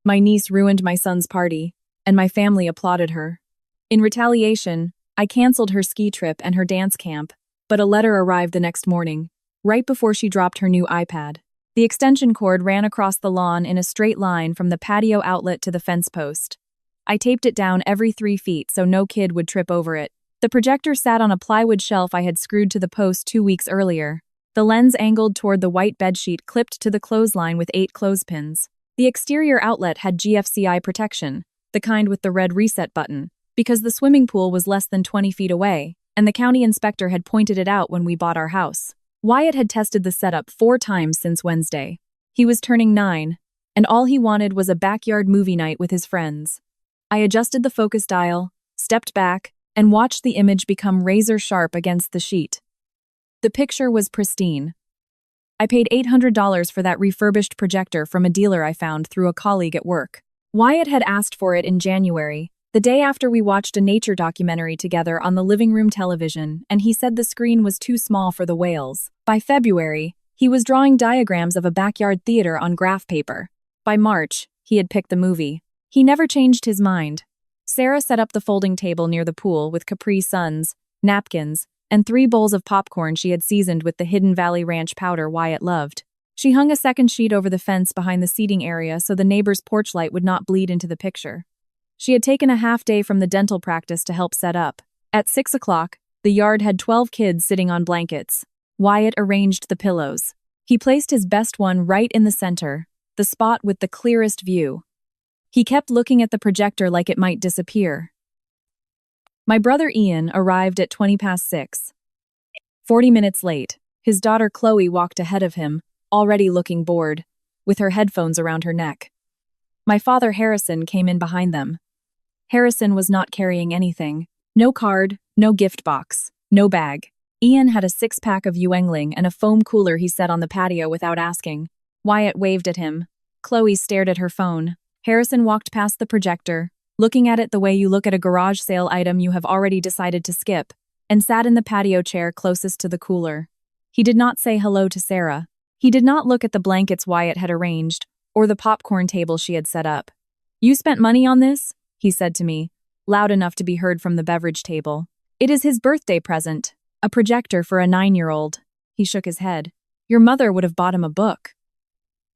My niece ruined my son's party, and my family applauded her. In retaliation, I canceled her ski trip and her dance camp, but a letter arrived the next morning, right before she dropped her new iPad. The extension cord ran across the lawn in a straight line from the patio outlet to the fence post. I taped it down every 3 feet so no kid would trip over it. The projector sat on a plywood shelf I had screwed to the post 2 weeks earlier. The lens angled toward the white bedsheet clipped to the clothesline with 8 clothespins. The exterior outlet had GFCI protection, the kind with the red reset button, because the swimming pool was less than 20 feet away, and the county inspector had pointed it out when we bought our house. Wyatt had tested the setup 4 times since Wednesday. He was turning 9, and all he wanted was a backyard movie night with his friends. I adjusted the focus dial, stepped back, and watched the image become razor-sharp against the sheet. The picture was pristine. I paid $800 for that refurbished projector from a dealer I found through a colleague at work. Wyatt had asked for it in January, the day after we watched a nature documentary together on the living room television, and he said the screen was too small for the whales. By February, he was drawing diagrams of a backyard theater on graph paper. By March, he had picked the movie. He never changed his mind. Sarah set up the folding table near the pool with Capri Suns, napkins, and 3 bowls of popcorn she had seasoned with the Hidden Valley Ranch powder Wyatt loved. She hung a second sheet over the fence behind the seating area so the neighbor's porch light would not bleed into the picture. She had taken a half day from the dental practice to help set up. At 6 o'clock, the yard had 12 kids sitting on blankets. Wyatt arranged the pillows. He placed his best one right in the center, the spot with the clearest view. He kept looking at the projector like it might disappear. My brother Ian arrived at 6:20. 40 minutes late, his daughter Chloe walked ahead of him, already looking bored, with her headphones around her neck. My father Harrison came in behind them. Harrison was not carrying anything. No card, no gift box, no bag. Ian had a 6-pack of Yuengling and a foam cooler he set on the patio without asking. Wyatt waved at him. Chloe stared at her phone. Harrison walked past the projector, looking at it the way you look at a garage sale item you have already decided to skip, and sat in the patio chair closest to the cooler. He did not say hello to Sarah. He did not look at the blankets Wyatt had arranged, or the popcorn table she had set up. "You spent money on this?" he said to me, loud enough to be heard from the beverage table. "It is his birthday present, a projector for a 9-year-old. He shook his head. "Your mother would have bought him a book."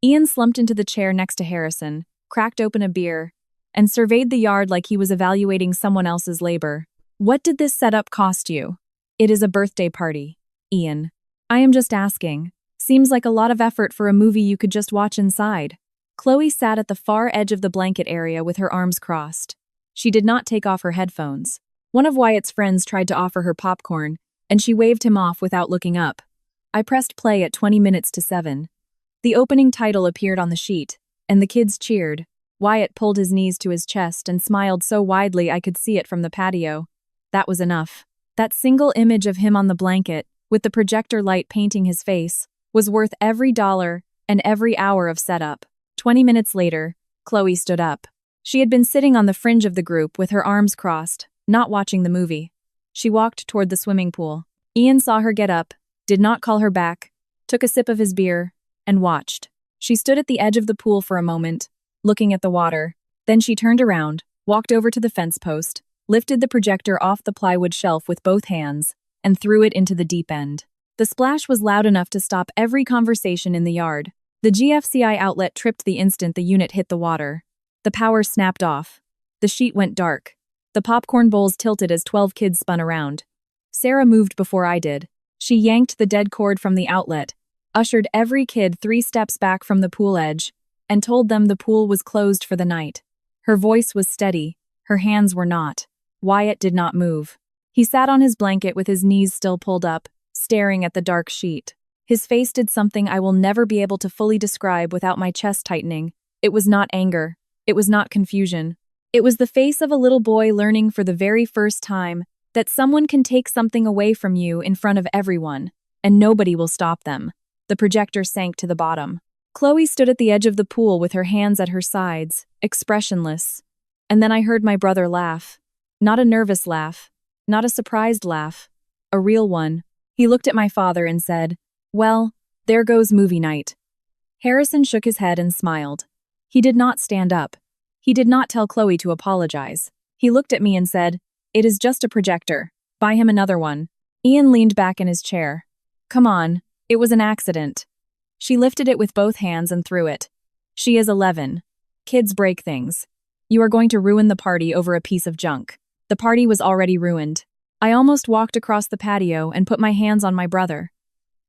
Ian slumped into the chair next to Harrison, cracked open a beer, and surveyed the yard like he was evaluating someone else's labor. "What did this setup cost you?" "It is a birthday party, Ian. I am just asking. Seems like a lot of effort for a movie you could just watch inside." Chloe sat at the far edge of the blanket area with her arms crossed. She did not take off her headphones. One of Wyatt's friends tried to offer her popcorn, and she waved him off without looking up. I pressed play at 7:20. The opening title appeared on the sheet, and the kids cheered. Wyatt pulled his knees to his chest and smiled so widely I could see it from the patio. That was enough. That single image of him on the blanket, with the projector light painting his face, was worth every dollar and every hour of setup. 20 minutes later, Chloe stood up. She had been sitting on the fringe of the group with her arms crossed, not watching the movie. She walked toward the swimming pool. Ian saw her get up, did not call her back, took a sip of his beer, and watched. She stood at the edge of the pool for a moment, looking at the water. Then she turned around, walked over to the fence post, lifted the projector off the plywood shelf with both hands, and threw it into the deep end. The splash was loud enough to stop every conversation in the yard. The GFCI outlet tripped the instant the unit hit the water. The power snapped off. The sheet went dark. The popcorn bowls tilted as 12 kids spun around. Sarah moved before I did. She yanked the dead cord from the outlet, ushered every kid 3 steps back from the pool edge, and told them the pool was closed for the night. Her voice was steady. Her hands were not. Wyatt did not move. He sat on his blanket with his knees still pulled up, staring at the dark sheet. His face did something I will never be able to fully describe without my chest tightening. It was not anger. It was not confusion. It was the face of a little boy learning for the very first time that someone can take something away from you in front of everyone, and nobody will stop them. The projector sank to the bottom. Chloe stood at the edge of the pool with her hands at her sides, expressionless. And then I heard my brother laugh. Not a nervous laugh. Not a surprised laugh. A real one. He looked at my father and said, "Well, there goes movie night." Harrison shook his head and smiled. He did not stand up. He did not tell Chloe to apologize. He looked at me and said, "It is just a projector. Buy him another one." Ian leaned back in his chair. "Come on, it was an accident." She lifted it with both hands and threw it. "She is 11. Kids break things. You are going to ruin the party over a piece of junk." The party was already ruined. I almost walked across the patio and put my hands on my brother.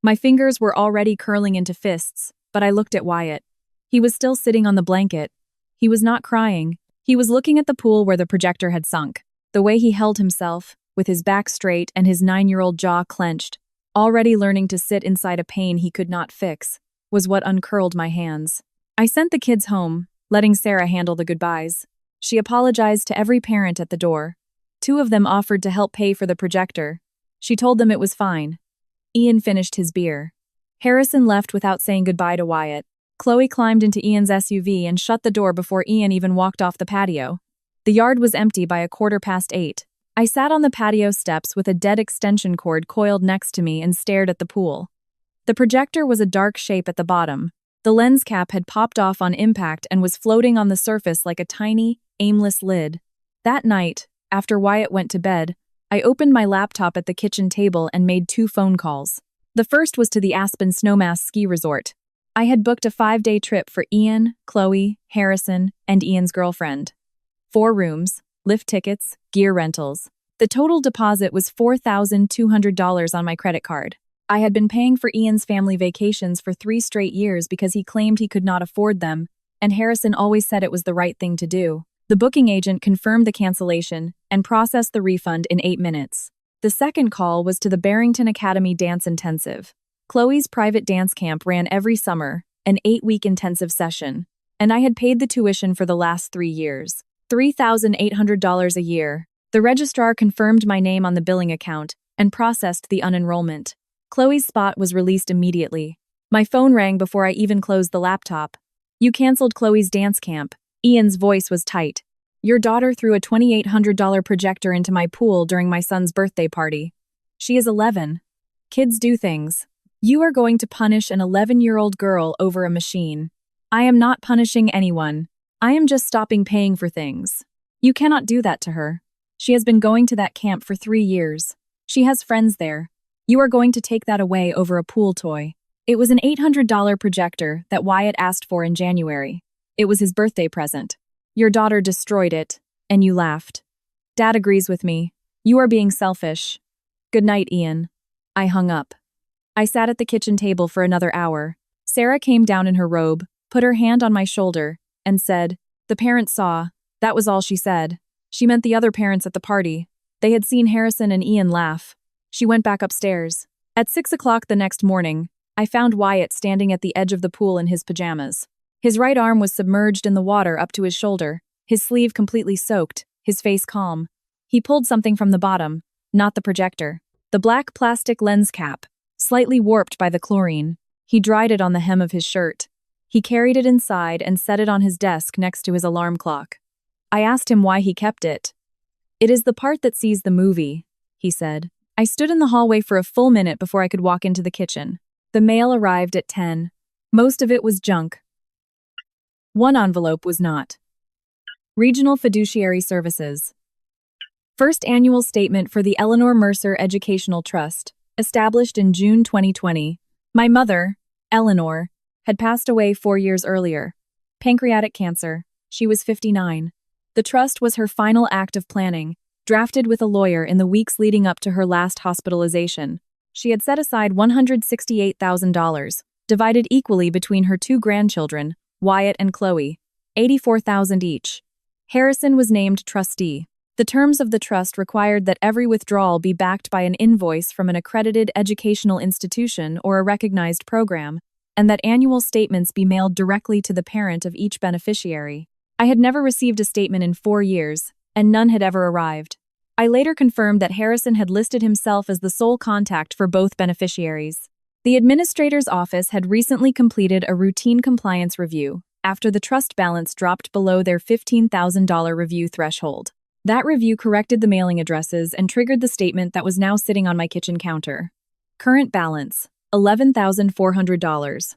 My fingers were already curling into fists, but I looked at Wyatt. He was still sitting on the blanket. He was not crying. He was looking at the pool where the projector had sunk. The way he held himself, with his back straight and his 9-year-old jaw clenched, already learning to sit inside a pain he could not fix, was what uncurled my hands. I sent the kids home, letting Sarah handle the goodbyes. She apologized to every parent at the door. 2 of them offered to help pay for the projector. She told them it was fine. Ian finished his beer. Harrison left without saying goodbye to Wyatt. Chloe climbed into Ian's SUV and shut the door before Ian even walked off the patio. The yard was empty by 8:15. I sat on the patio steps with a dead extension cord coiled next to me and stared at the pool. The projector was a dark shape at the bottom. The lens cap had popped off on impact and was floating on the surface like a tiny, aimless lid. That night, after Wyatt went to bed, I opened my laptop at the kitchen table and made 2 phone calls. The first was to the Aspen Snowmass ski resort. I had booked a 5-day trip for Ian, Chloe, Harrison, and Ian's girlfriend. 4 rooms, lift tickets, gear rentals. The total deposit was $4,200 on my credit card. I had been paying for Ian's family vacations for 3 straight years because he claimed he could not afford them, and Harrison always said it was the right thing to do. The booking agent confirmed the cancellation and processed the refund in 8 minutes. The second call was to the Barrington Academy Dance Intensive. Chloe's private dance camp ran every summer, an 8-week intensive session, and I had paid the tuition for the last 3 years, $3,800 a year. The registrar confirmed my name on the billing account and processed the unenrollment. Chloe's spot was released immediately. My phone rang before I even closed the laptop. "You canceled Chloe's dance camp." Ian's voice was tight. "Your daughter threw a $2,800 projector into my pool during my son's birthday party. She is 11. Kids do things. You are going to punish an 11-year-old girl over a machine. I am not punishing anyone. I am just stopping paying for things. You cannot do that to her. She has been going to that camp for 3 years. She has friends there. You are going to take that away over a pool toy." It was an $800 projector that Wyatt asked for in January. It was his birthday present. Your daughter destroyed it, and you laughed. Dad agrees with me. You are being selfish. Good night, Ian. I hung up. I sat at the kitchen table for another hour. Sarah came down in her robe, put her hand on my shoulder, and said, "The parents saw." That was all she said. She meant the other parents at the party. They had seen Harrison and Ian laugh. She went back upstairs. At 6 o'clock the next morning, I found Wyatt standing at the edge of the pool in his pajamas. His right arm was submerged in the water up to his shoulder, his sleeve completely soaked, his face calm. He pulled something from the bottom, not the projector. The black plastic lens cap, slightly warped by the chlorine. He dried it on the hem of his shirt. He carried it inside and set it on his desk next to his alarm clock. I asked him why he kept it. "It is the part that sees the movie," he said. I stood in the hallway for a full minute before I could walk into the kitchen. The mail arrived at 10. Most of it was junk. One envelope was not. Regional Fiduciary Services. First annual statement for the Eleanor Mercer Educational Trust, established in June 2020. My mother, Eleanor, had passed away 4 years earlier. Pancreatic cancer. She was 59. The trust was her final act of planning, drafted with a lawyer in the weeks leading up to her last hospitalization. She had set aside $168,000, divided equally between her 2 grandchildren, Wyatt and Chloe, $84,000 each. Harrison was named trustee. The terms of the trust required that every withdrawal be backed by an invoice from an accredited educational institution or a recognized program, and that annual statements be mailed directly to the parent of each beneficiary. I had never received a statement in 4 years, and none had ever arrived. I later confirmed that Harrison had listed himself as the sole contact for both beneficiaries. The administrator's office had recently completed a routine compliance review after the trust balance dropped below their $15,000 review threshold. That review corrected the mailing addresses and triggered the statement that was now sitting on my kitchen counter. Current balance, $11,400.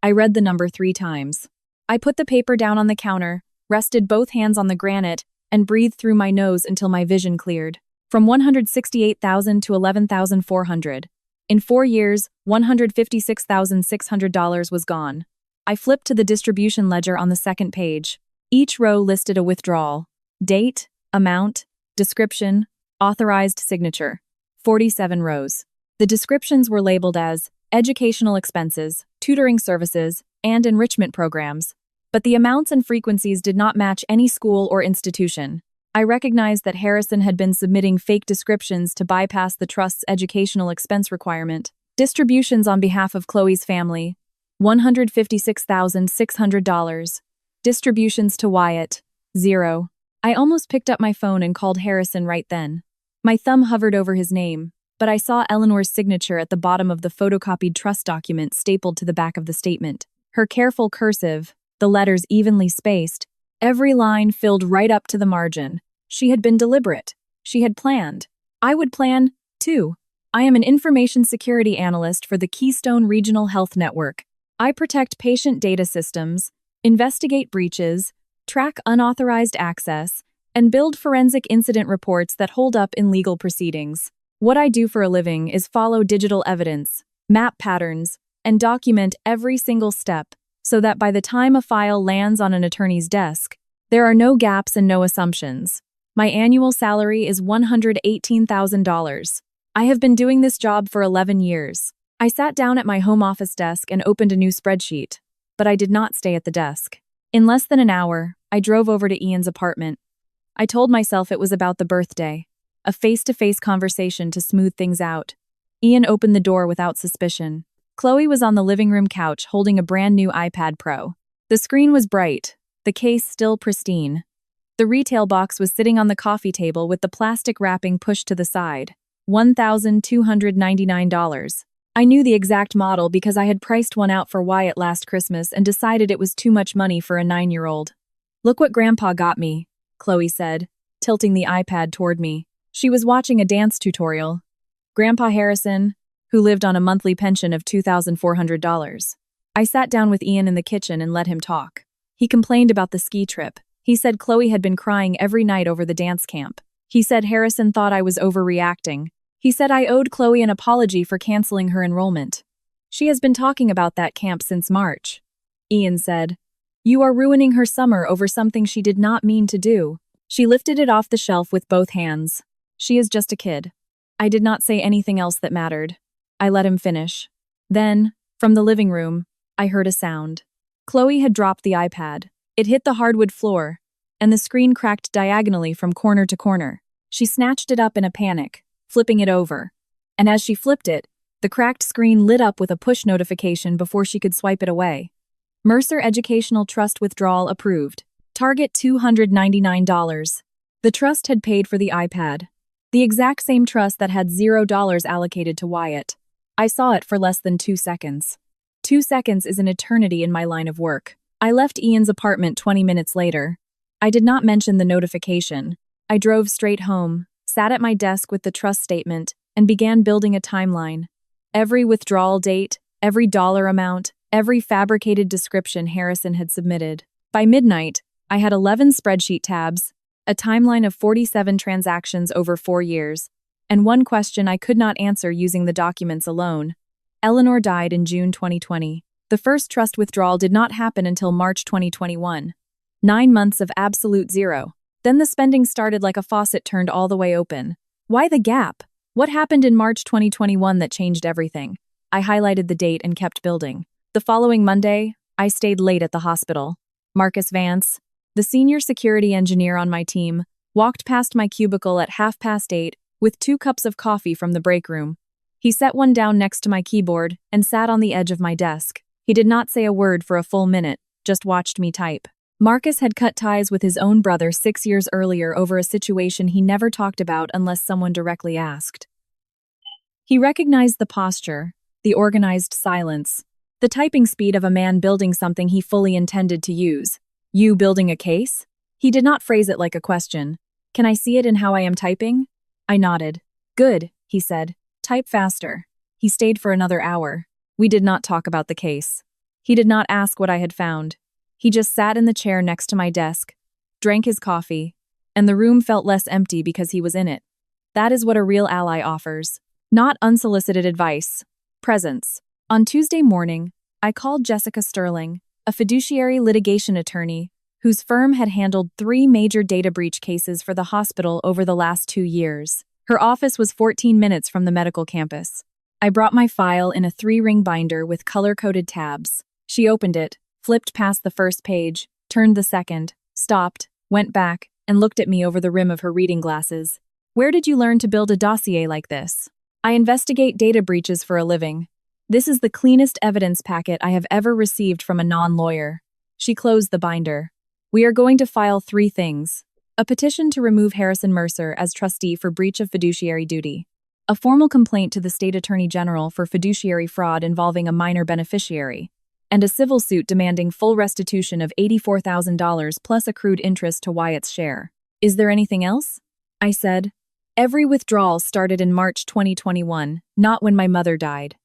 I read the number 3 times. I put the paper down on the counter, rested both hands on the granite, and breathed through my nose until my vision cleared. From 168,000 to 11,400. In 4 years, $156,600 was gone. I flipped to the distribution ledger on the second page. Each row listed a withdrawal. Date, amount, description, authorized signature. 47 rows. The descriptions were labeled as educational expenses, tutoring services, and enrichment programs. But the amounts and frequencies did not match any school or institution. I recognized that Harrison had been submitting fake descriptions to bypass the trust's educational expense requirement. Distributions on behalf of Chloe's family, $156,600. Distributions to Wyatt, 0. I almost picked up my phone and called Harrison right then. My thumb hovered over his name, but I saw Eleanor's signature at the bottom of the photocopied trust document stapled to the back of the statement. Her careful cursive, the letters evenly spaced, every line filled right up to the margin. She had been deliberate. She had planned. I would plan, too. I am an information security analyst for the Keystone Regional Health Network. I protect patient data systems, investigate breaches, track unauthorized access, and build forensic incident reports that hold up in legal proceedings. What I do for a living is follow digital evidence, map patterns, and document every single step so that by the time a file lands on an attorney's desk, there are no gaps and no assumptions. My annual salary is $118,000. I have been doing this job for 11 years. I sat down at my home office desk and opened a new spreadsheet, but I did not stay at the desk. In less than an hour, I drove over to Ian's apartment. I told myself it was about the birthday, a face-to-face conversation to smooth things out. Ian opened the door without suspicion. Chloe was on the living room couch holding a brand new iPad Pro. The screen was bright, the case still pristine. The retail box was sitting on the coffee table with the plastic wrapping pushed to the side. $1,299. I knew the exact model because I had priced one out for Wyatt last Christmas and decided it was too much money for a 9-year-old. "Look what Grandpa got me," Chloe said, tilting the iPad toward me. She was watching a dance tutorial. Grandpa Harrison, who lived on a monthly pension of $2,400. I sat down with Ian in the kitchen and let him talk. He complained about the ski trip. He said Chloe had been crying every night over the dance camp. He said Harrison thought I was overreacting. He said I owed Chloe an apology for canceling her enrollment. She has been talking about that camp since March. Ian said, "You are ruining her summer over something she did not mean to do." She lifted it off the shelf with both hands. "She is just a kid." I did not say anything else that mattered. I let him finish. Then, from the living room, I heard a sound. Chloe had dropped the iPad. It hit the hardwood floor, and the screen cracked diagonally from corner to corner. She snatched it up in a panic, flipping it over. And as she flipped it, the cracked screen lit up with a push notification before she could swipe it away. Mercer Educational Trust withdrawal approved. Target $299. The trust had paid for the iPad. The exact same trust that had $0 allocated to Wyatt. I saw it for less than 2 seconds. 2 seconds is an eternity in my line of work. I left Ian's apartment 20 minutes later. I did not mention the notification. I drove straight home, sat at my desk with the trust statement, and began building a timeline. Every withdrawal date, every dollar amount, every fabricated description Harrison had submitted. By midnight, I had 11 spreadsheet tabs, a timeline of 47 transactions over 4 years, and one question I could not answer using the documents alone. Eleanor died in June 2020. The first trust withdrawal did not happen until March 2021. 9 months of absolute zero. Then the spending started like a faucet turned all the way open. Why the gap? What happened in March 2021 that changed everything? I highlighted the date and kept building. The following Monday, I stayed late at the hospital. Marcus Vance, the senior security engineer on my team, walked past my cubicle at 8:30 with 2 cups of coffee from the break room. He set one down next to my keyboard and sat on the edge of my desk. He did not say a word for a full minute, just watched me type. Marcus had cut ties with his own brother 6 years earlier over a situation he never talked about unless someone directly asked. He recognized the posture, the organized silence, the typing speed of a man building something he fully intended to use. "You building a case?" He did not phrase it like a question. "Can I see it in how I am typing?" I nodded. "Good," he said. "Type faster." He stayed for another hour. We did not talk about the case. He did not ask what I had found. He just sat in the chair next to my desk, drank his coffee, and the room felt less empty because he was in it. That is what a real ally offers. Not unsolicited advice. Presence. On Tuesday morning, I called Jessica Sterling, a fiduciary litigation attorney whose firm had handled 3 major data breach cases for the hospital over the last 2 years. Her office was 14 minutes from the medical campus. I brought my file in a 3-ring binder with color-coded tabs. She opened it, flipped past the first page, turned the second, stopped, went back, and looked at me over the rim of her reading glasses. Where did you learn to build a dossier like this? I investigate data breaches for a living. This is the cleanest evidence packet I have ever received from a non-lawyer. She closed the binder. We are going to file 3 things. A petition to remove Harrison Mercer as trustee for breach of fiduciary duty. A formal complaint to the state attorney general for fiduciary fraud involving a minor beneficiary. And a civil suit demanding full restitution of $84,000 plus accrued interest to Wyatt's share. Is there anything else? I said. Every withdrawal started in March 2021, not when my mother died.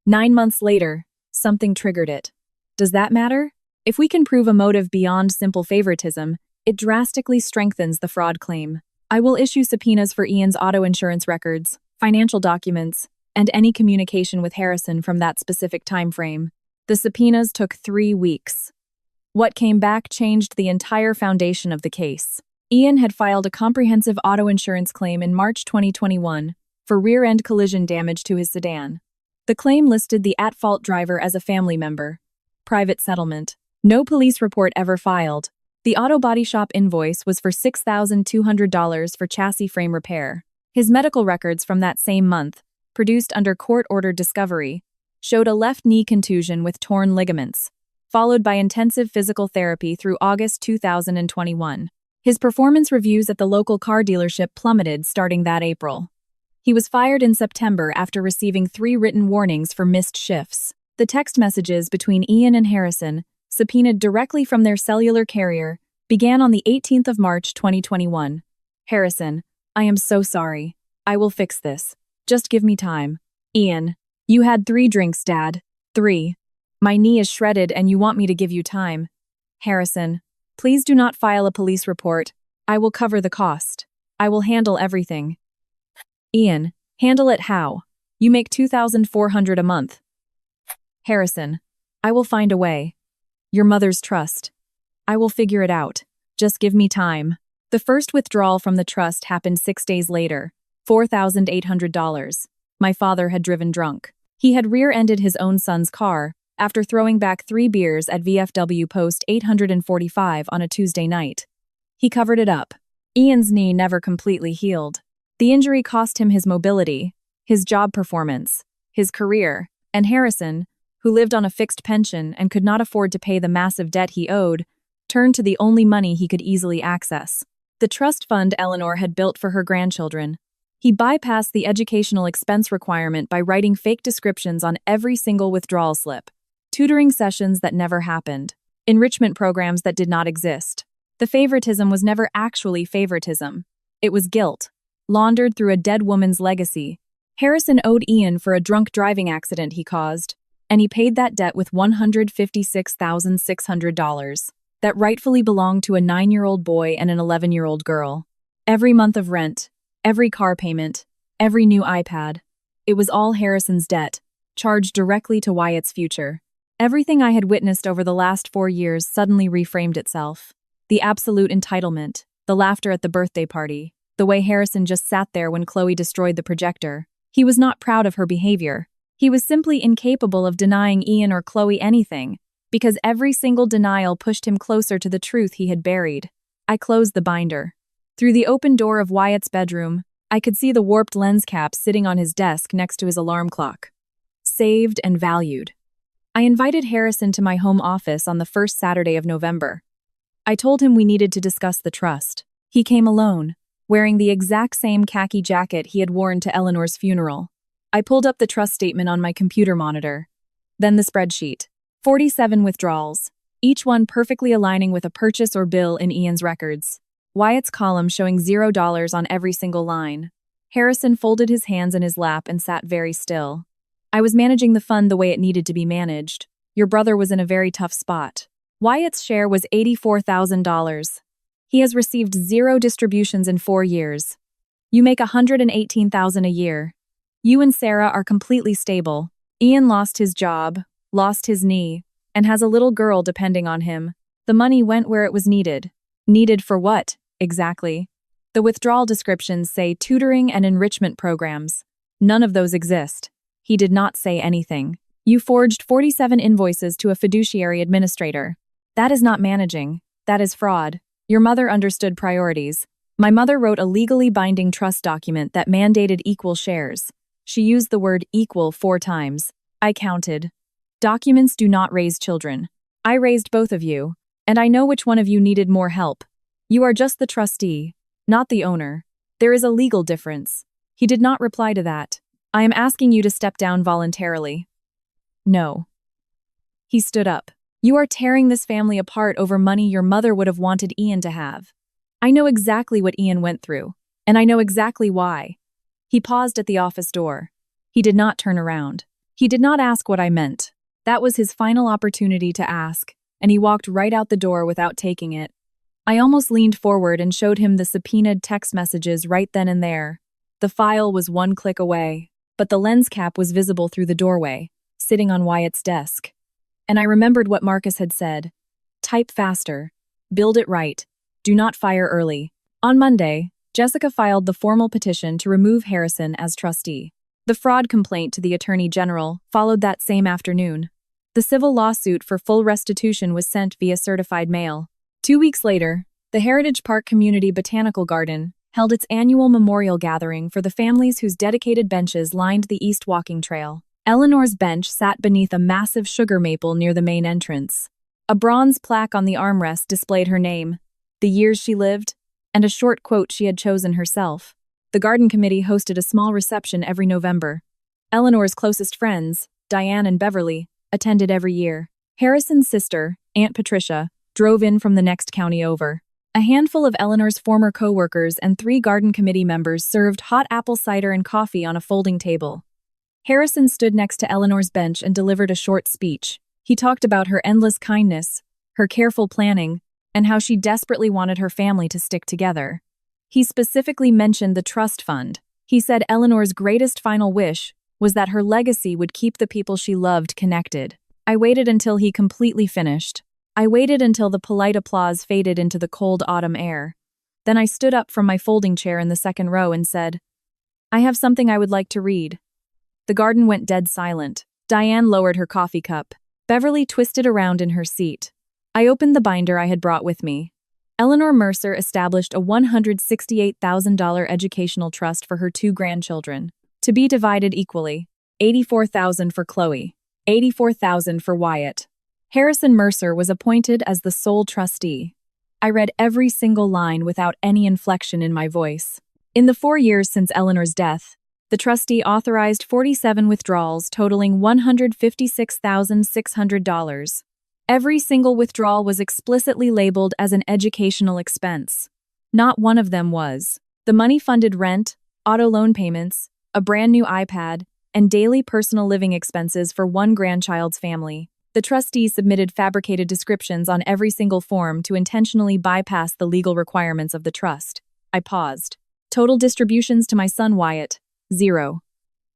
9 months later, something triggered it. Does that matter? If we can prove a motive beyond simple favoritism, it drastically strengthens the fraud claim. I will issue subpoenas for Ian's auto insurance records, financial documents, and any communication with Harrison from that specific time frame. The subpoenas took 3 weeks. What came back changed the entire foundation of the case. Ian had filed a comprehensive auto insurance claim in March 2021 for rear-end collision damage to his sedan. The claim listed the at-fault driver as a family member. Private settlement. No police report ever filed. The auto body shop invoice was for $6,200 for chassis frame repair. His medical records from that same month, produced under court-ordered discovery, showed a left knee contusion with torn ligaments, followed by intensive physical therapy through August 2021. His performance reviews at the local car dealership plummeted starting that April. He was fired in September after receiving 3 written warnings for missed shifts. The text messages between Ian and Harrison, subpoenaed directly from their cellular carrier, began on the 18th of March 2021. Harrison, I am so sorry. I will fix this. Just give me time. Ian, you had 3 drinks, Dad. 3. My knee is shredded and you want me to give you time. Harrison, please do not file a police report. I will cover the cost. I will handle everything. Ian, handle it how? You make $2,400 a month. Harrison, I will find a way. Your mother's trust. I will figure it out. Just give me time. The first withdrawal from the trust happened 6 days later, $4,800. My father had driven drunk. He had rear-ended his own son's car after throwing back 3 beers at VFW Post 845 on a Tuesday night. He covered it up. Ian's knee never completely healed. The injury cost him his mobility, his job performance, his career, and Harrison, who lived on a fixed pension and could not afford to pay the massive debt he owed, turned to the only money he could easily access. The trust fund Eleanor had built for her grandchildren. He bypassed the educational expense requirement by writing fake descriptions on every single withdrawal slip, tutoring sessions that never happened, enrichment programs that did not exist. The favoritism was never actually favoritism. It was guilt, laundered through a dead woman's legacy. Harrison owed Ian for a drunk driving accident he caused, and he paid that debt with $156,600 that rightfully belonged to a 9-year-old boy and an 11-year-old girl. Every month of rent, every car payment, every new iPad. It was all Harrison's debt, charged directly to Wyatt's future. Everything I had witnessed over the last 4 years suddenly reframed itself. The absolute entitlement, the laughter at the birthday party, the way Harrison just sat there when Chloe destroyed the projector. He was not proud of her behavior. He was simply incapable of denying Ian or Chloe anything, because every single denial pushed him closer to the truth he had buried. I closed the binder. Through the open door of Wyatt's bedroom, I could see the warped lens cap sitting on his desk next to his alarm clock. Saved and valued. I invited Harrison to my home office on the first Saturday of November. I told him we needed to discuss the trust. He came alone, wearing the exact same khaki jacket he had worn to Eleanor's funeral. I pulled up the trust statement on my computer monitor. Then the spreadsheet. 47 withdrawals, each one perfectly aligning with a purchase or bill in Ian's records. Wyatt's column showing $0 on every single line. Harrison folded his hands in his lap and sat very still. I was managing the fund the way it needed to be managed. Your brother was in a very tough spot. Wyatt's share was $84,000. He has received 0 distributions in 4 years. You make $118,000 a year. You and Sarah are completely stable. Ian lost his job, lost his knee, and has a little girl depending on him. The money went where it was needed. Needed for what, exactly? The withdrawal descriptions say tutoring and enrichment programs. None of those exist. He did not say anything. You forged 47 invoices to a fiduciary administrator. That is not managing. That is fraud. Your mother understood priorities. My mother wrote a legally binding trust document that mandated equal shares. She used the word equal 4 times. I counted. Documents do not raise children. I raised both of you, and I know which one of you needed more help. You are just the trustee, not the owner. There is a legal difference. He did not reply to that. I am asking you to step down voluntarily. No. He stood up. You are tearing this family apart over money your mother would have wanted Ian to have. I know exactly what Ian went through, and I know exactly why. He paused at the office door. He did not turn around. He did not ask what I meant. That was his final opportunity to ask, and he walked right out the door without taking it. I almost leaned forward and showed him the subpoenaed text messages right then and there. The file was 1 click away, but the lens cap was visible through the doorway, sitting on Wyatt's desk. And I remembered what Marcus had said. Type faster. Build it right. Do not fire early. On Monday, Jessica filed the formal petition to remove Harrison as trustee. The fraud complaint to the Attorney General followed that same afternoon. The civil lawsuit for full restitution was sent via certified mail. 2 weeks later, the Heritage Park Community Botanical Garden held its annual memorial gathering for the families whose dedicated benches lined the East Walking Trail. Eleanor's bench sat beneath a massive sugar maple near the main entrance. A bronze plaque on the armrest displayed her name, the years she lived, and a short quote she had chosen herself. The garden committee hosted a small reception every November. Eleanor's closest friends, Diane and Beverly, attended every year. Harrison's sister, Aunt Patricia, drove in from the next county over. A handful of Eleanor's former co-workers and 3 garden committee members served hot apple cider and coffee on a folding table. Harrison stood next to Eleanor's bench and delivered a short speech. He talked about her endless kindness, her careful planning, and how she desperately wanted her family to stick together. He specifically mentioned the trust fund. He said Eleanor's greatest final wish was that her legacy would keep the people she loved connected. I waited until he completely finished. I waited until the polite applause faded into the cold autumn air. Then I stood up from my folding chair in the second row and said, I have something I would like to read. The garden went dead silent. Diane lowered her coffee cup. Beverly twisted around in her seat. I opened the binder I had brought with me. Eleanor Mercer established a $168,000 educational trust for her 2 grandchildren, to be divided equally. $84,000 for Chloe, $84,000 for Wyatt. Harrison Mercer was appointed as the sole trustee. I read every single line without any inflection in my voice. In the 4 years since Eleanor's death, the trustee authorized 47 withdrawals totaling $156,600. Every single withdrawal was explicitly labeled as an educational expense. Not one of them was. The money funded rent, auto loan payments, a brand new iPad, and daily personal living expenses for 1 grandchild's family. The trustee submitted fabricated descriptions on every single form to intentionally bypass the legal requirements of the trust. I paused. Total distributions to my son Wyatt, 0.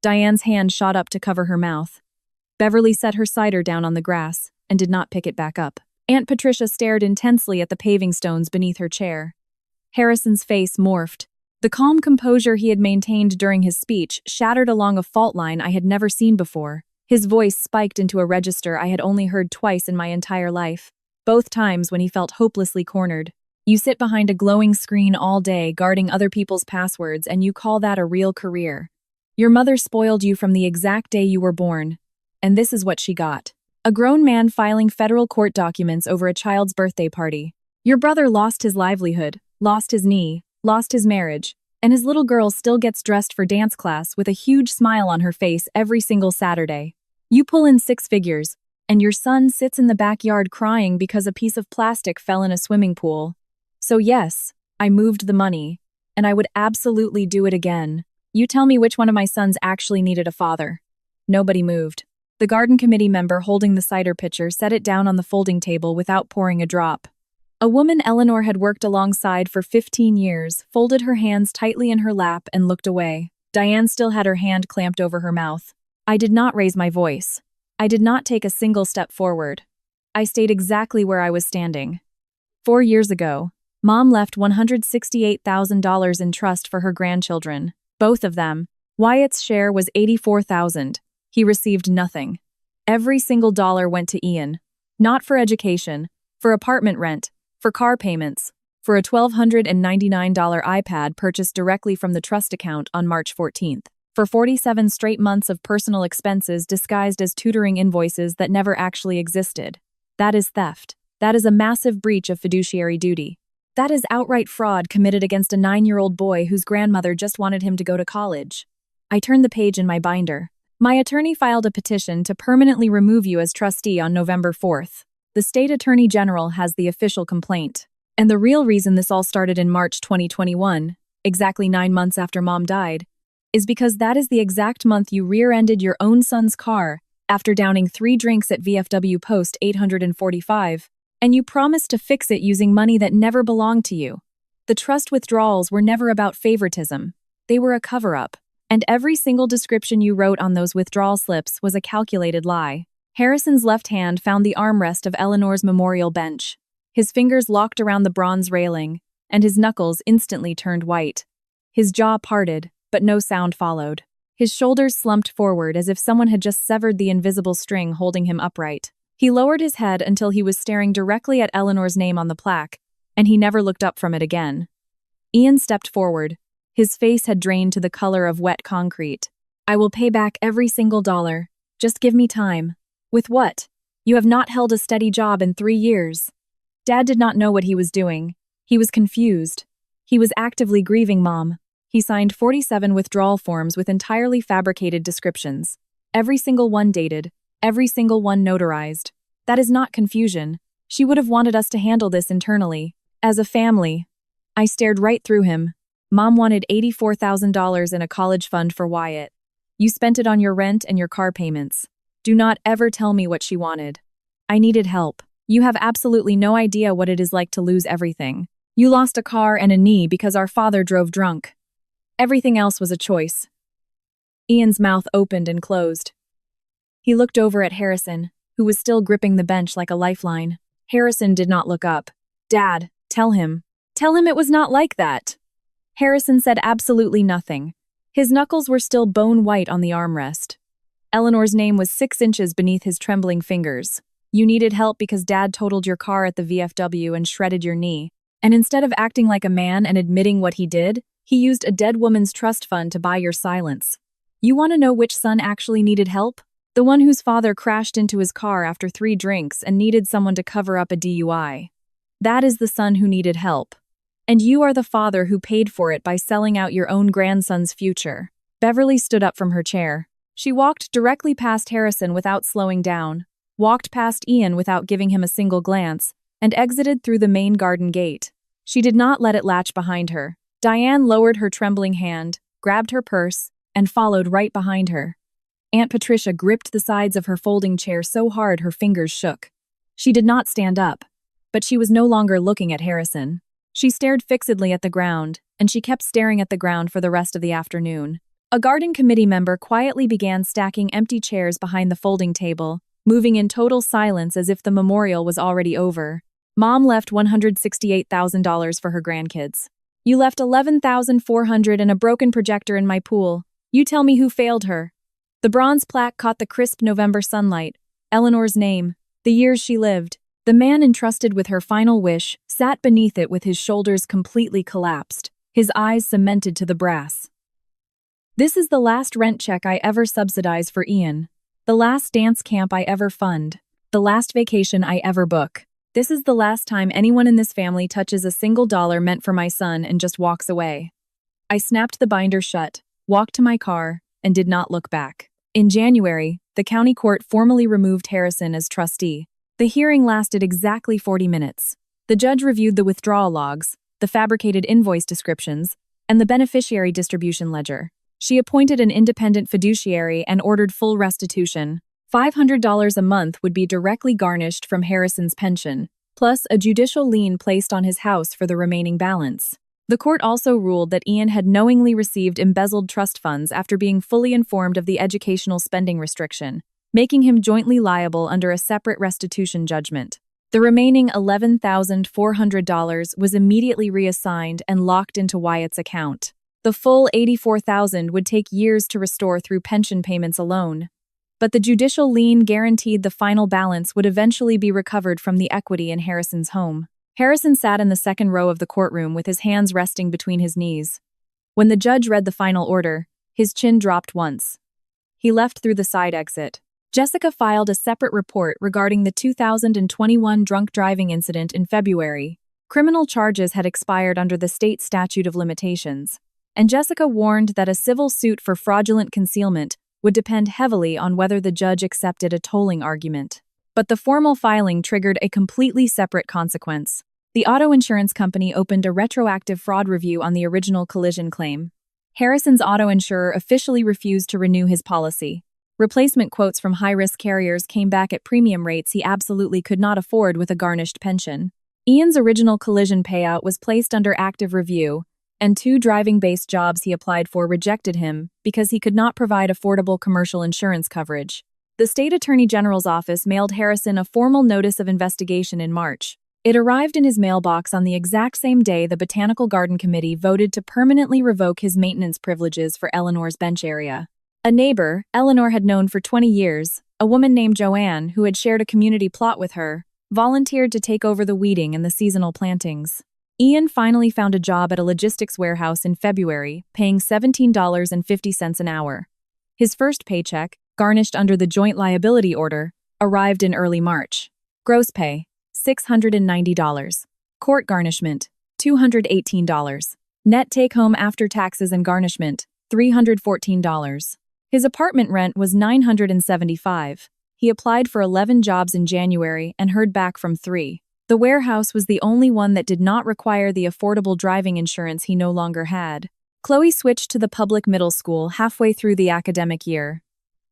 Diane's hand shot up to cover her mouth. Beverly set her cider down on the grass and did not pick it back up. Aunt Patricia stared intensely at the paving stones beneath her chair. Harrison's face morphed. The calm composure he had maintained during his speech shattered along a fault line I had never seen before. His voice spiked into a register I had only heard twice in my entire life, both times when he felt hopelessly cornered. You sit behind a glowing screen all day guarding other people's passwords and you call that a real career. Your mother spoiled you from the exact day you were born, and this is what she got. A grown man filing federal court documents over a child's birthday party. Your brother lost his livelihood, lost his knee, lost his marriage, and his little girl still gets dressed for dance class with a huge smile on her face every single Saturday. You pull in 6 figures, and your son sits in the backyard crying because a piece of plastic fell in a swimming pool. So yes, I moved the money, and I would absolutely do it again. You tell me which one of my sons actually needed a father. Nobody moved. The garden committee member holding the cider pitcher set it down on the folding table without pouring a drop. A woman Eleanor had worked alongside for 15 years folded her hands tightly in her lap and looked away. Diane still had her hand clamped over her mouth. I did not raise my voice. I did not take a single step forward. I stayed exactly where I was standing. 4 years ago, Mom left $168,000 in trust for her grandchildren, both of them. Wyatt's share was $84,000. He received nothing. Every single dollar went to Ian. Not for education, for apartment rent, for car payments, for a $1,299 iPad purchased directly from the trust account on March 14th, for 47 straight months of personal expenses disguised as tutoring invoices that never actually existed. That is theft. That is a massive breach of fiduciary duty. That is outright fraud committed against a 9-year-old boy whose grandmother just wanted him to go to college. I turned the page in my binder. My attorney filed a petition to permanently remove you as trustee on November 4th. The state attorney general has the official complaint. And the real reason this all started in March 2021, exactly 9 months after Mom died, is because that is the exact month you rear-ended your own son's car after downing 3 drinks at VFW Post 845, and you promised to fix it using money that never belonged to you. The trust withdrawals were never about favoritism. They were a cover-up. And every single description you wrote on those withdrawal slips was a calculated lie. Harrison's left hand found the armrest of Eleanor's memorial bench. His fingers locked around the bronze railing, and his knuckles instantly turned white. His jaw parted, but no sound followed. His shoulders slumped forward as if someone had just severed the invisible string holding him upright. He lowered his head until he was staring directly at Eleanor's name on the plaque, and he never looked up from it again. Ian stepped forward. His face had drained to the color of wet concrete. I will pay back every single dollar. Just give me time. With what? You have not held a steady job in 3 years. Dad did not know what he was doing. He was confused. He was actively grieving Mom. He signed 47 withdrawal forms with entirely fabricated descriptions. Every single one dated. Every single one notarized. That is not confusion. She would have wanted us to handle this internally. As a family. I stared right through him. Mom wanted $84,000 in a college fund for Wyatt. You spent it on your rent and your car payments. Do not ever tell me what she wanted. I needed help. You have absolutely no idea what it is like to lose everything. You lost a car and a knee because our father drove drunk. Everything else was a choice. Ian's mouth opened and closed. He looked over at Harrison, who was still gripping the bench like a lifeline. Harrison did not look up. Dad, tell him. Tell him it was not like that. Harrison said absolutely nothing. His knuckles were still bone white on the armrest. Eleanor's name was 6 inches beneath his trembling fingers. You needed help because Dad totaled your car at the VFW and shredded your knee. And instead of acting like a man and admitting what he did, he used a dead woman's trust fund to buy your silence. You want to know which son actually needed help? The one whose father crashed into his car after 3 drinks and needed someone to cover up a DUI. That is the son who needed help. And you are the father who paid for it by selling out your own grandson's future. Beverly stood up from her chair. She walked directly past Harrison without slowing down, walked past Ian without giving him a single glance, and exited through the main garden gate. She did not let it latch behind her. Diane lowered her trembling hand, grabbed her purse, and followed right behind her. Aunt Patricia gripped the sides of her folding chair so hard her fingers shook. She did not stand up, but she was no longer looking at Harrison. She stared fixedly at the ground, and she kept staring at the ground for the rest of the afternoon. A garden committee member quietly began stacking empty chairs behind the folding table, moving in total silence as if the memorial was already over. Mom left $168,000 for her grandkids. You left $11,400 and a broken projector in my pool. You tell me who failed her. The bronze plaque caught the crisp November sunlight. Eleanor's name, the years she lived. The man entrusted with her final wish sat beneath it with his shoulders completely collapsed, his eyes cemented to the brass. This is the last rent check I ever subsidize for Ian. The last dance camp I ever fund. The last vacation I ever book. This is the last time anyone in this family touches a single dollar meant for my son and just walks away. I snapped the binder shut, walked to my car, and did not look back. In January, the county court formally removed Harrison as trustee. The hearing lasted exactly 40 minutes. The judge reviewed the withdrawal logs, the fabricated invoice descriptions, and the beneficiary distribution ledger. She appointed an independent fiduciary and ordered full restitution, $500 a month would be directly garnished from Harrison's pension, plus a judicial lien placed on his house for the remaining balance. The court also ruled that Ian had knowingly received embezzled trust funds after being fully informed of the educational spending restriction, making him jointly liable under a separate restitution judgment. The remaining $11,400 was immediately reassigned and locked into Wyatt's account. The full $84,000 would take years to restore through pension payments alone. But the judicial lien guaranteed the final balance would eventually be recovered from the equity in Harrison's home. Harrison sat in the second row of the courtroom with his hands resting between his knees. When the judge read the final order, his chin dropped once. He left through the side exit. Jessica filed a separate report regarding the 2021 drunk driving incident in February. Criminal charges had expired under the state statute of limitations, and Jessica warned that a civil suit for fraudulent concealment would depend heavily on whether the judge accepted a tolling argument. But the formal filing triggered a completely separate consequence. The auto insurance company opened a retroactive fraud review on the original collision claim. Harrison's auto insurer officially refused to renew his policy. Replacement quotes from high-risk carriers came back at premium rates he absolutely could not afford with a garnished pension. Ian's original collision payout was placed under active review, and 2 driving-based jobs he applied for rejected him because he could not provide affordable commercial insurance coverage. The state attorney general's office mailed Harrison a formal notice of investigation in March. It arrived in his mailbox on the exact same day the Botanical Garden Committee voted to permanently revoke his maintenance privileges for Eleanor's bench area. A neighbor, Eleanor had known for 20 years, a woman named Joanne, who had shared a community plot with her, volunteered to take over the weeding and the seasonal plantings. Ian finally found a job at a logistics warehouse in February, paying $17.50 an hour. His first paycheck, garnished under the joint liability order, arrived in early March. Gross pay, $690. Court garnishment, $218. Net take-home after taxes and garnishment, $314. His apartment rent was $975. He applied for 11 jobs in January and heard back from 3. The warehouse was the only one that did not require the affordable driving insurance he no longer had. Chloe switched to the public middle school halfway through the academic year.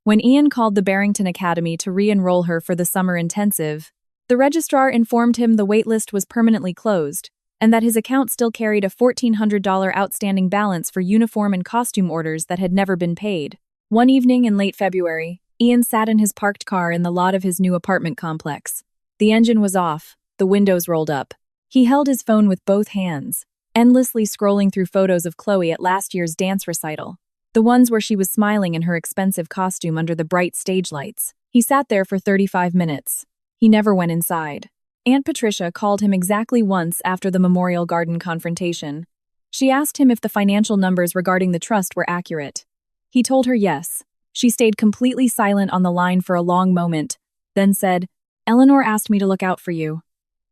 When Ian called the Barrington Academy to re-enroll her for the summer intensive, the registrar informed him the waitlist was permanently closed, and that his account still carried a $1,400 outstanding balance for uniform and costume orders that had never been paid. One evening in late February, Ian sat in his parked car in the lot of his new apartment complex. The engine was off, the windows rolled up. He held his phone with both hands, endlessly scrolling through photos of Chloe at last year's dance recital. The ones where she was smiling in her expensive costume under the bright stage lights. He sat there for 35 minutes. He never went inside. Aunt Patricia called him exactly once after the Memorial Garden confrontation. She asked him if the financial numbers regarding the trust were accurate. He told her yes. She stayed completely silent on the line for a long moment, then said, "Eleanor asked me to look out for you.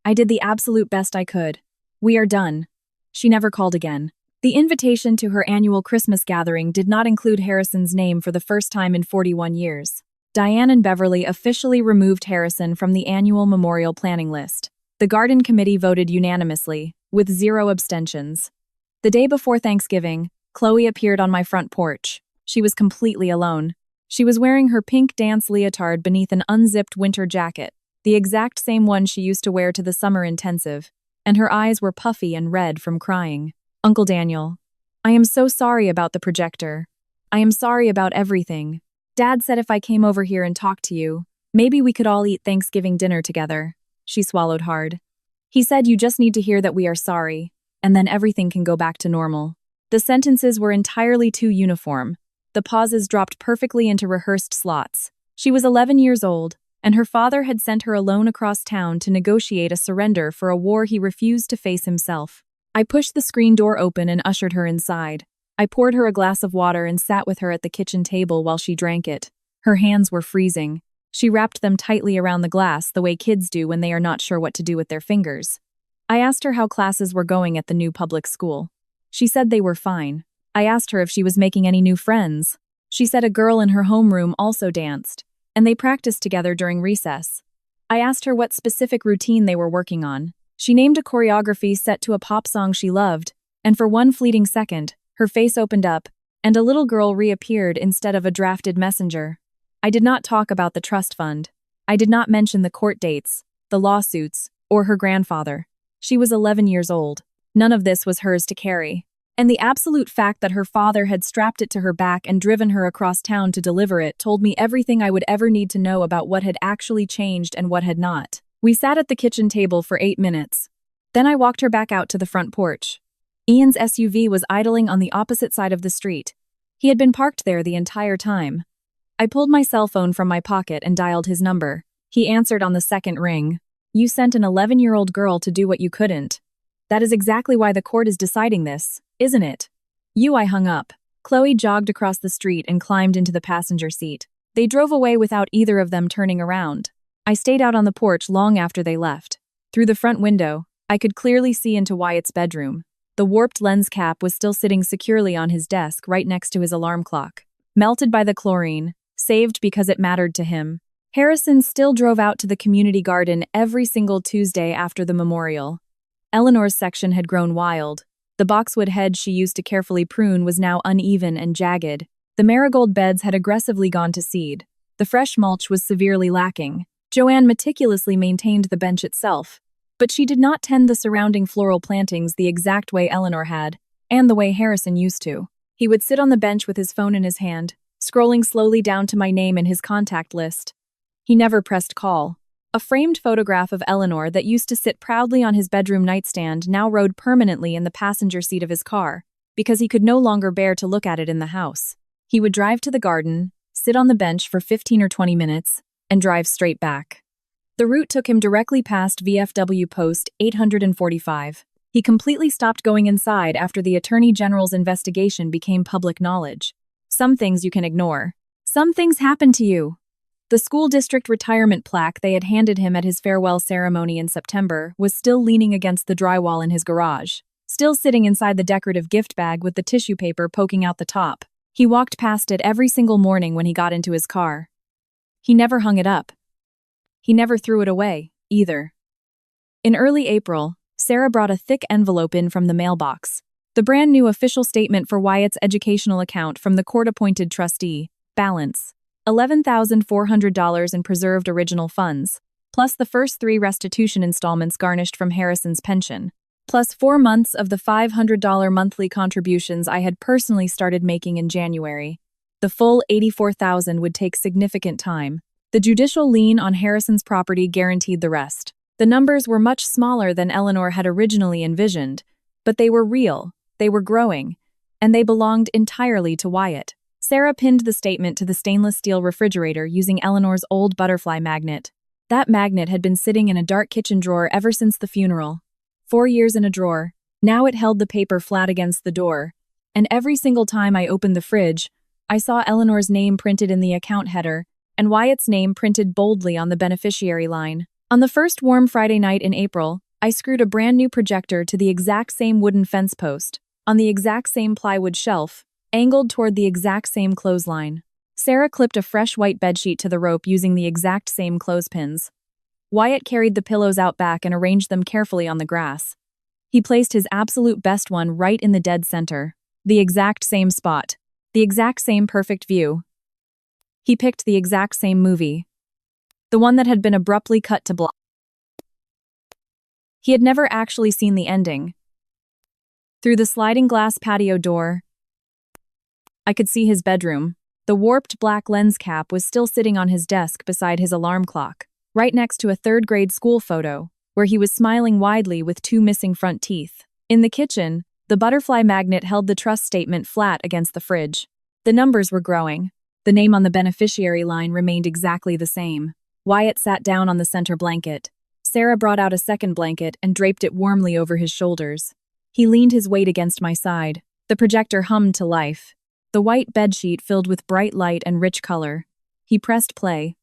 I did the absolute best I could. We are done." She never called again. The invitation to her annual Christmas gathering did not include Harrison's name for the first time in 41 years. Diane and Beverly officially removed Harrison from the annual memorial planning list. The garden committee voted unanimously, with 0 abstentions. The day before Thanksgiving, Chloe appeared on my front porch. She was completely alone. She was wearing her pink dance leotard beneath an unzipped winter jacket, the exact same one she used to wear to the summer intensive, and her eyes were puffy and red from crying. "Uncle Daniel, I am so sorry about the projector. I am sorry about everything. Dad said if I came over here and talked to you, maybe we could all eat Thanksgiving dinner together." She swallowed hard. "He said you just need to hear that we are sorry, and then everything can go back to normal." The sentences were entirely too uniform. The pauses dropped perfectly into rehearsed slots. She was 11 years old, and her father had sent her alone across town to negotiate a surrender for a war he refused to face himself. I pushed the screen door open and ushered her inside. I poured her a glass of water and sat with her at the kitchen table while she drank it. Her hands were freezing. She wrapped them tightly around the glass the way kids do when they are not sure what to do with their fingers. I asked her how classes were going at the new public school. She said they were fine. I asked her if she was making any new friends. She said a girl in her homeroom also danced, and they practiced together during recess. I asked her what specific routine they were working on. She named a choreography set to a pop song she loved, and for one fleeting second, her face opened up, and a little girl reappeared instead of a drafted messenger. I did not talk about the trust fund. I did not mention the court dates, the lawsuits, or her grandfather. She was 11 years old. None of this was hers to carry. And the absolute fact that her father had strapped it to her back and driven her across town to deliver it told me everything I would ever need to know about what had actually changed and what had not. We sat at the kitchen table for 8 minutes. Then I walked her back out to the front porch. Ian's SUV was idling on the opposite side of the street. He had been parked there the entire time. I pulled my cell phone from my pocket and dialed his number. He answered on the second ring. You sent an 11-year-old girl to do what you couldn't. That is exactly why the court is deciding this, isn't it? I hung up. Chloe jogged across the street and climbed into the passenger seat. They drove away without either of them turning around. I stayed out on the porch long after they left. Through the front window, I could clearly see into Wyatt's bedroom. The warped lens cap was still sitting securely on his desk right next to his alarm clock. Melted by the chlorine, saved because it mattered to him. Harrison still drove out to the community garden every single Tuesday after the memorial. Eleanor's section had grown wild. The boxwood hedge she used to carefully prune was now uneven and jagged. The marigold beds had aggressively gone to seed. The fresh mulch was severely lacking. Joanne meticulously maintained the bench itself, but she did not tend the surrounding floral plantings the exact way Eleanor had, and the way Harrison used to. He would sit on the bench with his phone in his hand, scrolling slowly down to my name in his contact list. He never pressed call. A framed photograph of Eleanor that used to sit proudly on his bedroom nightstand now rode permanently in the passenger seat of his car, because he could no longer bear to look at it in the house. He would drive to the garden, sit on the bench for 15 or 20 minutes, and drive straight back. The route took him directly past VFW Post 845. He completely stopped going inside after the Attorney General's investigation became public knowledge. Some things you can ignore. Some things happen to you. The school district retirement plaque they had handed him at his farewell ceremony in September was still leaning against the drywall in his garage, still sitting inside the decorative gift bag with the tissue paper poking out the top. He walked past it every single morning when he got into his car. He never hung it up. He never threw it away, either. In early April, Sarah brought a thick envelope in from the mailbox. The brand new official statement for Wyatt's educational account from the court-appointed trustee, balance. $11,400 in preserved original funds, plus the first 3 restitution installments garnished from Harrison's pension, plus 4 months of the $500 monthly contributions I had personally started making in January. The full $84,000 would take significant time. The judicial lien on Harrison's property guaranteed the rest. The numbers were much smaller than Eleanor had originally envisioned, but they were real, they were growing, and they belonged entirely to Wyatt. Sarah pinned the statement to the stainless steel refrigerator using Eleanor's old butterfly magnet. That magnet had been sitting in a dark kitchen drawer ever since the funeral. 4 years in a drawer. Now it held the paper flat against the door. And every single time I opened the fridge, I saw Eleanor's name printed in the account header, and Wyatt's name printed boldly on the beneficiary line. On the first warm Friday night in April, I screwed a brand new projector to the exact same wooden fence post, on the exact same plywood shelf, angled toward the exact same clothesline. Sarah clipped a fresh white bedsheet to the rope using the exact same clothespins. Wyatt carried the pillows out back and arranged them carefully on the grass. He placed his absolute best one right in the dead center, the exact same spot, the exact same perfect view. He picked the exact same movie, the one that had been abruptly cut to black. He had never actually seen the ending. Through the sliding glass patio door, I could see his bedroom. The warped black lens cap was still sitting on his desk beside his alarm clock, right next to a third-grade school photo, where he was smiling widely with 2 missing front teeth. In the kitchen, the butterfly magnet held the trust statement flat against the fridge. The numbers were growing. The name on the beneficiary line remained exactly the same. Wyatt sat down on the center blanket. Sarah brought out a second blanket and draped it warmly over his shoulders. He leaned his weight against my side. The projector hummed to life. The white bedsheet filled with bright light and rich color. He pressed play.